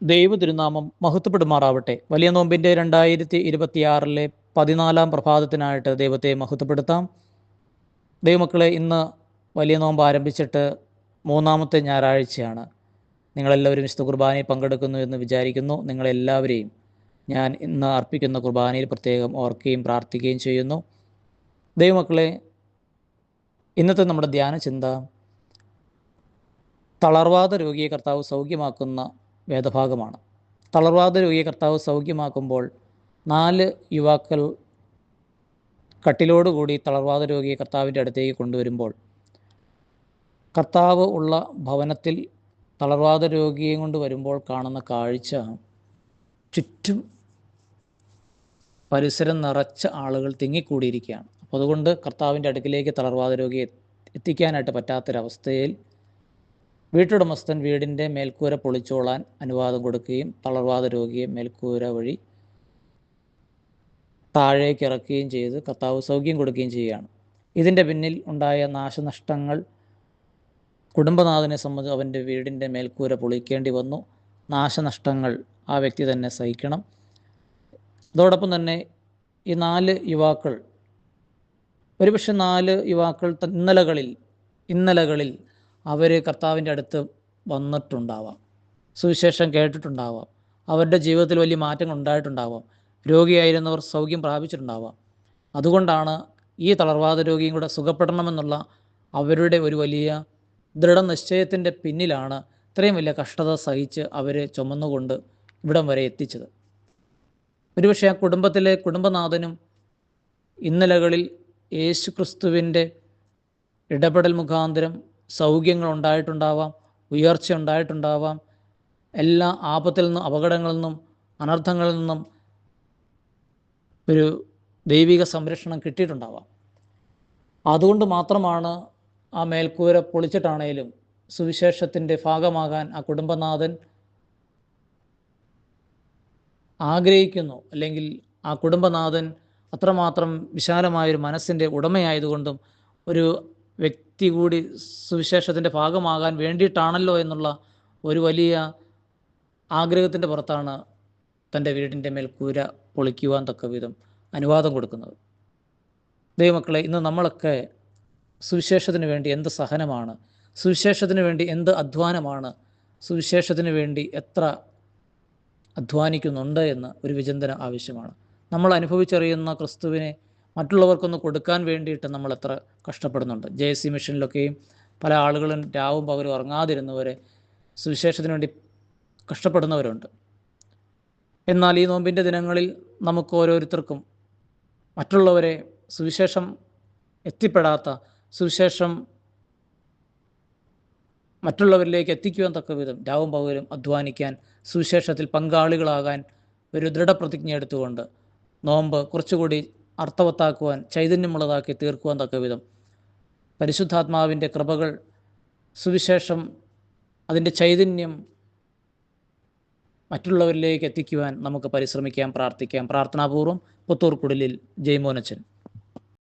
ദൈവ തിരുനാമം മഹത്വപ്പെടുമാറാവട്ടെ. വലിയ നോമ്പിൻ്റെ 2026 14 പ്രഭാതത്തിനായിട്ട് ദൈവത്തെ മഹത്വപ്പെടുത്താം. ദൈവമക്കളെ, ഇന്ന് വലിയ നോമ്പ് ആരംഭിച്ചിട്ട് 3-ാമത്തെ ഞായറാഴ്ചയാണ്. നിങ്ങളെല്ലാവരും വിശുദ്ധ കുർബാനയിൽ പങ്കെടുക്കുന്നു എന്ന് വിചാരിക്കുന്നു. നിങ്ങളെല്ലാവരെയും ഞാൻ ഇന്ന് അർപ്പിക്കുന്ന കുർബാനയിൽ പ്രത്യേകം ഓർക്കുകയും പ്രാർത്ഥിക്കുകയും ചെയ്യുന്നു. ദൈവമക്കളെ, ഇന്നത്തെ നമ്മുടെ ധ്യാന ചിന്ത തളർവാദ രോഗിയെ കർത്താവ് സൗഖ്യമാക്കുന്ന വേദഭാഗമാണ്. തളർവാദ രോഗിയെ കർത്താവ് സൗഖ്യമാക്കുമ്പോൾ 4 യുവാക്കൾ കട്ടിലോടുകൂടി തളർവാദ രോഗിയെ കർത്താവിൻ്റെ അടുത്തേക്ക് കൊണ്ടുവരുമ്പോൾ കർത്താവ് ഉള്ള ഭവനത്തിൽ തളർവാദ രോഗിയെ കൊണ്ട് വരുമ്പോൾ കാണുന്ന കാഴ്ച, ചുറ്റും പരിസരം നിറച്ച ആളുകൾ തിങ്ങിക്കൂടിയിരിക്കുകയാണ്. അപ്പോൾ അതുകൊണ്ട് കർത്താവിൻ്റെ അടുക്കിലേക്ക് തളർവാദ രോഗിയെ എത്തിക്കാനായിട്ട് പറ്റാത്തൊരവസ്ഥയിൽ വീട്ടുടമസ്ഥൻ വീടിൻ്റെ മേൽക്കൂര പൊളിച്ചോളാൻ അനുവാദം കൊടുക്കുകയും തളർവാദ രോഗിയെ മേൽക്കൂര വഴി താഴേക്ക് ഇറക്കുകയും ചെയ്ത് കർത്താവ് സൗഖ്യം കൊടുക്കുകയും ചെയ്യുകയാണ്. ഇതിൻ്റെ പിന്നിൽ ഉണ്ടായ നാശനഷ്ടങ്ങൾ കുടുംബനാഥനെ സംബന്ധിച്ച് അവൻ്റെ വീടിൻ്റെ മേൽക്കൂര പൊളിക്കേണ്ടി വന്നു. നാശനഷ്ടങ്ങൾ ആ വ്യക്തി തന്നെ സഹിക്കണം. അതോടൊപ്പം തന്നെ ഈ 4 യുവാക്കൾ, ഒരുപക്ഷെ 4 യുവാക്കൾ ഇന്നലകളിൽ അവർ കർത്താവിൻ്റെ അടുത്ത് വന്നിട്ടുണ്ടാവാം, സുവിശേഷം കേട്ടിട്ടുണ്ടാവാം, അവരുടെ ജീവിതത്തിൽ വലിയ മാറ്റങ്ങൾ ഉണ്ടായിട്ടുണ്ടാവാം, രോഗിയായിരുന്നവർ സൗഖ്യം പ്രാപിച്ചിട്ടുണ്ടാവാം. അതുകൊണ്ടാണ് ഈ തളർവാദ രോഗിയും കൂടെ സുഖപ്പെടണമെന്നുള്ള അവരുടെ ഒരു വലിയ ദൃഢനിശ്ചയത്തിൻ്റെ പിന്നിലാണ് ഇത്രയും വലിയ കഷ്ടത സഹിച്ച് അവരെ ചുമന്നുകൊണ്ട് ഇവിടം വരെ എത്തിച്ചത്. ഒരുപക്ഷെ ആ കുടുംബത്തിലെ കുടുംബനാഥനും ഇന്നലകളിൽ യേശു ക്രിസ്തുവിൻ്റെ ഇടപെടൽ മുഖാന്തരം സൗഖ്യങ്ങൾ ഉണ്ടായിട്ടുണ്ടാവാം, ഉയർച്ച ഉണ്ടായിട്ടുണ്ടാവാം, എല്ലാ ആപത്തിൽ നിന്നും അപകടങ്ങളിൽ നിന്നും അനർത്ഥങ്ങളിൽ നിന്നും ഒരു ദൈവിക സംരക്ഷണം കിട്ടിയിട്ടുണ്ടാവാം. അതുകൊണ്ട് മാത്രമാണ് ആ മേൽക്കൂര പൊളിച്ചിട്ടാണേലും സുവിശേഷത്തിൻ്റെ ഭാഗമാകാൻ ആ കുടുംബനാഥൻ ആഗ്രഹിക്കുന്നു. അല്ലെങ്കിൽ ആ കുടുംബനാഥൻ അത്രമാത്രം വിശാലമായൊരു മനസ്സിൻ്റെ ഉടമയായതുകൊണ്ടും ഒരു വ്യക്തി കൂടി സുവിശേഷത്തിൻ്റെ ഭാഗമാകാൻ വേണ്ടിയിട്ടാണല്ലോ എന്നുള്ള ഒരു വലിയ ആഗ്രഹത്തിൻ്റെ പുറത്താണ് തൻ്റെ വീടിൻ്റെ മേൽക്കൂര പൊളിക്കുവാൻ തക്ക വിധം അനുവാദം കൊടുക്കുന്നത്. ദൈവമക്കളെ, ഇന്ന് നമ്മളൊക്കെ സുവിശേഷത്തിന് വേണ്ടി എന്ത് സഹനമാണ്, സുവിശേഷത്തിന് വേണ്ടി എന്ത് അധ്വാനമാണ്, സുവിശേഷത്തിന് വേണ്ടി എത്ര അധ്വാനിക്കുന്നുണ്ട് എന്ന് ഒരു വിചിന്തനം ആവശ്യമാണ്. നമ്മൾ അനുഭവിച്ചറിയുന്ന ക്രിസ്തുവിനെ മറ്റുള്ളവർക്കൊന്ന് കൊടുക്കാൻ വേണ്ടിയിട്ട് നമ്മൾ എത്ര കഷ്ടപ്പെടുന്നുണ്ട്. JC മിഷനിലൊക്കെയും പല ആളുകളും രാവും പകലും ഉറങ്ങാതിരുന്നവരെ സുവിശേഷത്തിന് വേണ്ടി കഷ്ടപ്പെടുന്നവരുണ്ട്. എന്നാൽ ഈ നോമ്പിൻ്റെ ദിനങ്ങളിൽ നമുക്ക് ഓരോരുത്തർക്കും മറ്റുള്ളവരെ സുവിശേഷം എത്തിപ്പെടാത്ത, സുവിശേഷം മറ്റുള്ളവരിലേക്ക് എത്തിക്കുവാൻ തക്ക വിധം രാവും പകലും അധ്വാനിക്കാൻ, സുവിശേഷത്തിൽ പങ്കാളികളാകാൻ ഒരു ദൃഢപ്രതിജ്ഞ എടുത്തുകൊണ്ട് നോമ്പ് കുറച്ചുകൂടി അർത്ഥവത്താക്കുവാൻ, ചൈതന്യമുള്ളതാക്കി തീർക്കുവാൻ തക്ക വിധം പരിശുദ്ധാത്മാവിൻ്റെ കൃപകൾ, സുവിശേഷം അതിൻ്റെ ചൈതന്യം മറ്റുള്ളവരിലേക്ക് എത്തിക്കുവാൻ നമുക്ക് പരിശ്രമിക്കാം, പ്രാർത്ഥിക്കാം. പ്രാർത്ഥനാപൂർവ്വം പുത്തൂർ കുടിലിൽ ജയ്മോനച്ചൻ.